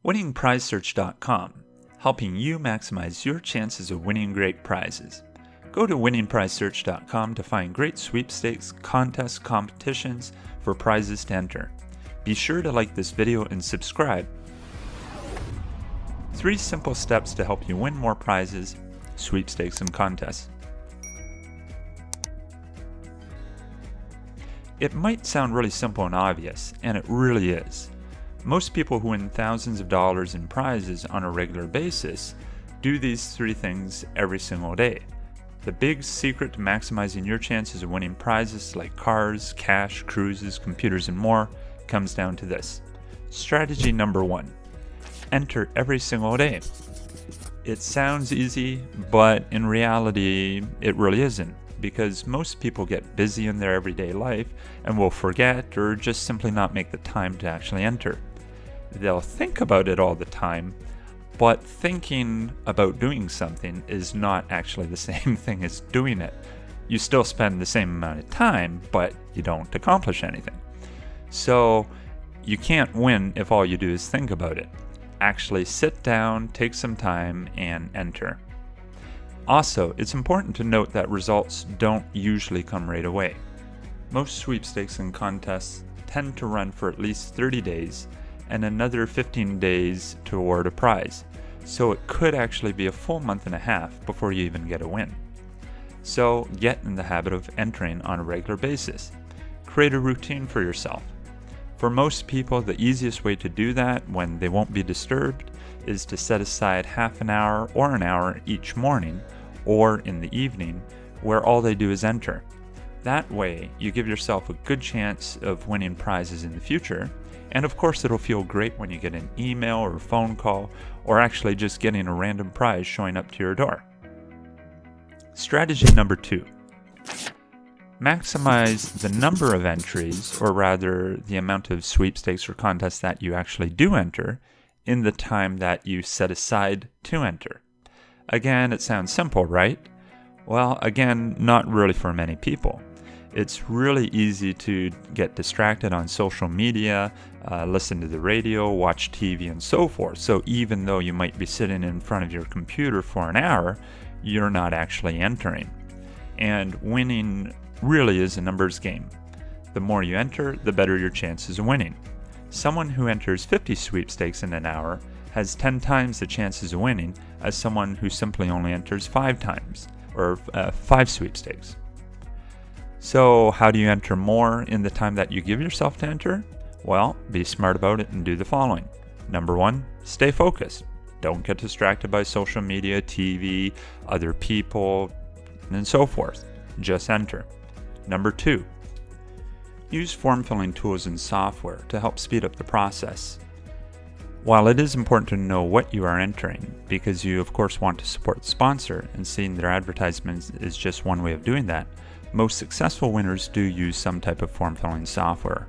WinningPrizeSearch.com, helping you maximize your chances of winning great prizes. Go to WinningPrizeSearch.com to find great sweepstakes, contests, competitions for prizes to enter. Be sure to like this video and subscribe. 3 simple steps to help you win more prizes, sweepstakes, and contests. It might sound really simple and obvious, and it really is. Most people who win thousands of dollars in prizes on a regular basis do these 3 things every single day. The big secret to maximizing your chances of winning prizes like cars, cash, cruises, computers, and more comes down to this. Strategy number 1. Enter every single day. It sounds easy, but in reality, it really isn't, because most people get busy in their everyday life and will forget or just simply not make the time to actually enter. They'll think about it all the time, but thinking about doing something is not actually the same thing as doing it. You still spend the same amount of time, but you don't accomplish anything. So you can't win if all you do is think about it. Actually sit down, take some time, and enter. Also, it's important to note that results don't usually come right away. Most sweepstakes and contests tend to run for at least 30 days and another 15 days to award a prize, so it could actually be a full month and a half before you even get a win. So get in the habit of entering on a regular basis. Create a routine for yourself. For most people, the easiest way to do that when they won't be disturbed is to set aside half an hour or an hour each morning or in the evening where all they do is enter. That way, you give yourself a good chance of winning prizes in the future, and of course it'll feel great when you get an email or a phone call, or actually just getting a random prize showing up to your door. Strategy number 2. Maximize the number of entries, or rather the amount of sweepstakes or contests that you actually do enter, in the time that you set aside to enter. Again, it sounds simple, right? Well, again, not really for many people. It's really easy to get distracted on social media, listen to the radio, watch TV, and so forth. So even though you might be sitting in front of your computer for an hour, you're not actually entering. And winning really is a numbers game. The more you enter, the better your chances of winning. Someone who enters 50 sweepstakes in an hour has 10 times the chances of winning as someone who simply only enters 5 times, or 5 sweepstakes. So how do you enter more in the time that you give yourself to enter? Well, be smart about it and do the following. Number 1, stay focused. Don't get distracted by social media, TV, other people, and so forth. Just enter. Number 2, use form-filling tools and software to help speed up the process. While it is important to know what you are entering, because you of course want to support the sponsor, and seeing their advertisements is just one way of doing that, most successful winners do use some type of form-filling software.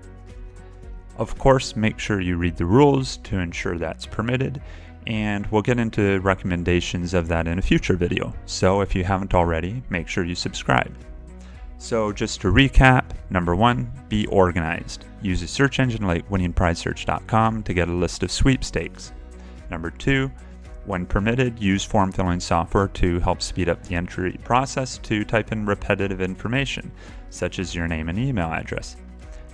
Of course, make sure you read the rules to ensure that's permitted, and we'll get into recommendations of that in a future video. So if you haven't already, make sure you subscribe. So just to recap, number 1, be organized. Use a search engine like WinningPrizeSearch.com to get a list of sweepstakes. Number 2, when permitted, use form-filling software to help speed up the entry process to type in repetitive information, such as your name and email address.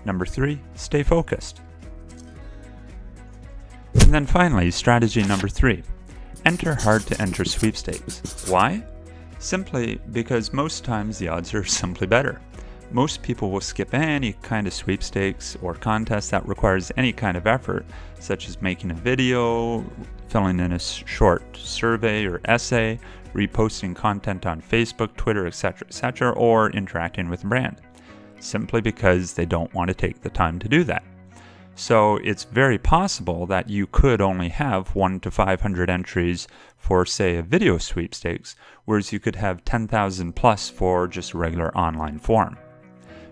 Number 3, stay focused. And then finally, strategy number 3, enter hard to enter sweepstakes. Why? Simply because most times the odds are simply better. Most people will skip any kind of sweepstakes or contest that requires any kind of effort, such as making a video, filling in a short survey or essay, reposting content on Facebook, Twitter, etc., or interacting with a brand, simply because they don't want to take the time to do that. So it's very possible that you could only have 1 to 500 entries for, say, a video sweepstakes, whereas you could have 10,000 plus for just a regular online form.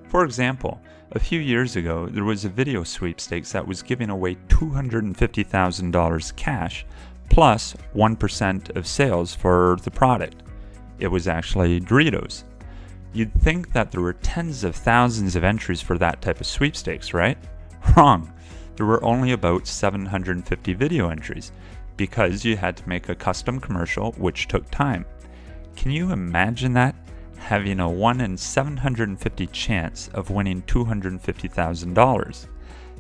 For example, a few years ago, there was a video sweepstakes that was giving away $250,000 cash plus 1% of sales for the product. It was actually Doritos. You'd think that there were tens of thousands of entries for that type of sweepstakes, right? Wrong. there were only about 750 video entries because you had to make a custom commercial, which took time. Can you imagine that? Having a 1 in 750 chance of winning $250,000.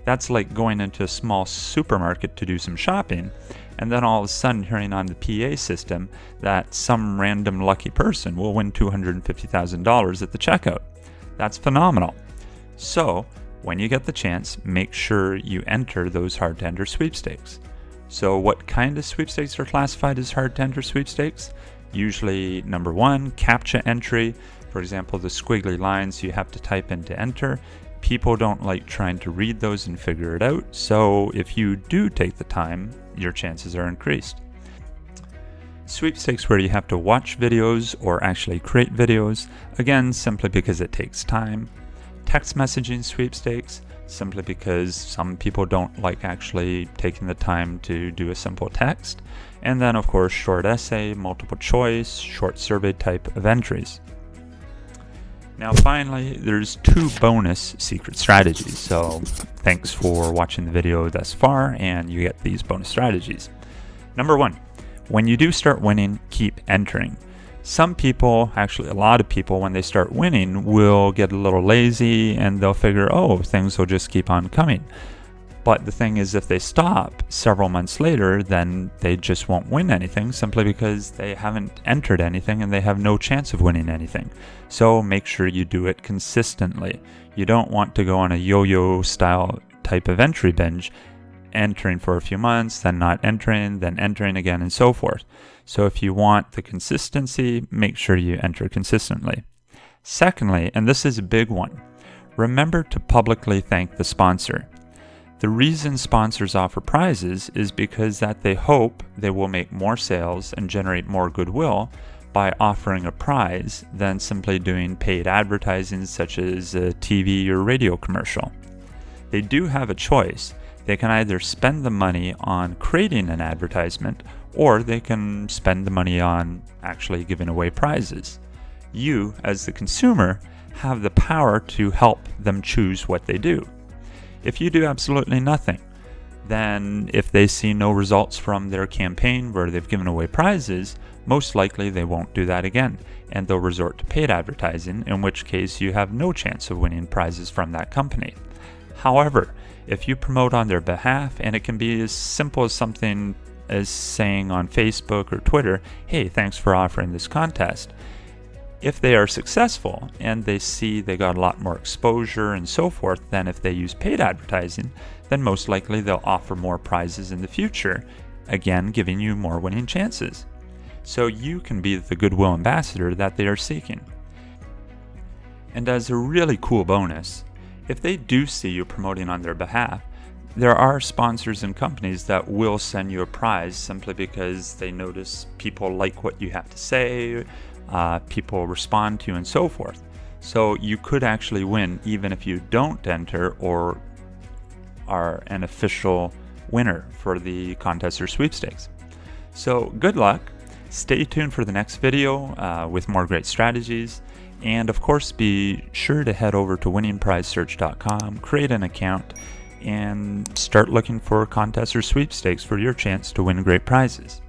That's like going into a small supermarket to do some shopping, and then all of a sudden hearing on the PA system that some random lucky person will win $250,000 at the checkout. That's phenomenal. So, when you get the chance, make sure you enter those hard to enter sweepstakes. So what kind of sweepstakes are classified as hard to enter sweepstakes? Usually, number 1, CAPTCHA entry. For example, the squiggly lines you have to type in to enter. People don't like trying to read those and figure it out, so if you do take the time, your chances are increased. Sweepstakes where you have to watch videos or actually create videos, again, simply because it takes time. Text messaging sweepstakes, simply because some people don't like actually taking the time to do a simple text. And then, of course, short essay, multiple choice, short survey type of entries. Now, finally, there's 2 bonus secret strategies. So thanks for watching the video thus far, and you get these bonus strategies. Number 1, when you do start winning, keep entering. Some people, actually a lot of people, when they start winning, will get a little lazy and they'll figure, oh, things will just keep on coming. But the thing is, if they stop several months later, then they just won't win anything simply because they haven't entered anything and they have no chance of winning anything. So make sure you do it consistently. You don't want to go on a yo-yo style type of entry binge, entering for a few months, then not entering, then entering again, and so forth. So if you want the consistency, make sure you enter consistently. Secondly, and this is a big one, remember to publicly thank the sponsor. The reason sponsors offer prizes is because that they hope they will make more sales and generate more goodwill by offering a prize than simply doing paid advertising such as a TV or radio commercial. They do have a choice. They can either spend the money on creating an advertisement, or they can spend the money on actually giving away prizes. You, as the consumer, have the power to help them choose what they do. If you do absolutely nothing, then if they see no results from their campaign where they've given away prizes, most likely they won't do that again, and they'll resort to paid advertising, in which case you have no chance of winning prizes from that company. However, if you promote on their behalf, and it can be as simple as something as saying on Facebook or Twitter, hey, thanks for offering this contest. If they are successful and they see they got a lot more exposure and so forth than if they use paid advertising, then most likely they'll offer more prizes in the future, again giving you more winning chances. So you can be the goodwill ambassador that they are seeking. And as a really cool bonus, if they do see you promoting on their behalf, there are sponsors and companies that will send you a prize simply because they notice people like what you have to say, people respond to you, and so forth. So you could actually win even if you don't enter or are an official winner for the contest or sweepstakes. So good luck. Stay tuned for the next video with more great strategies. And of course, be sure to head over to winningprizesearch.com, create an account, and start looking for contests or sweepstakes for your chance to win great prizes.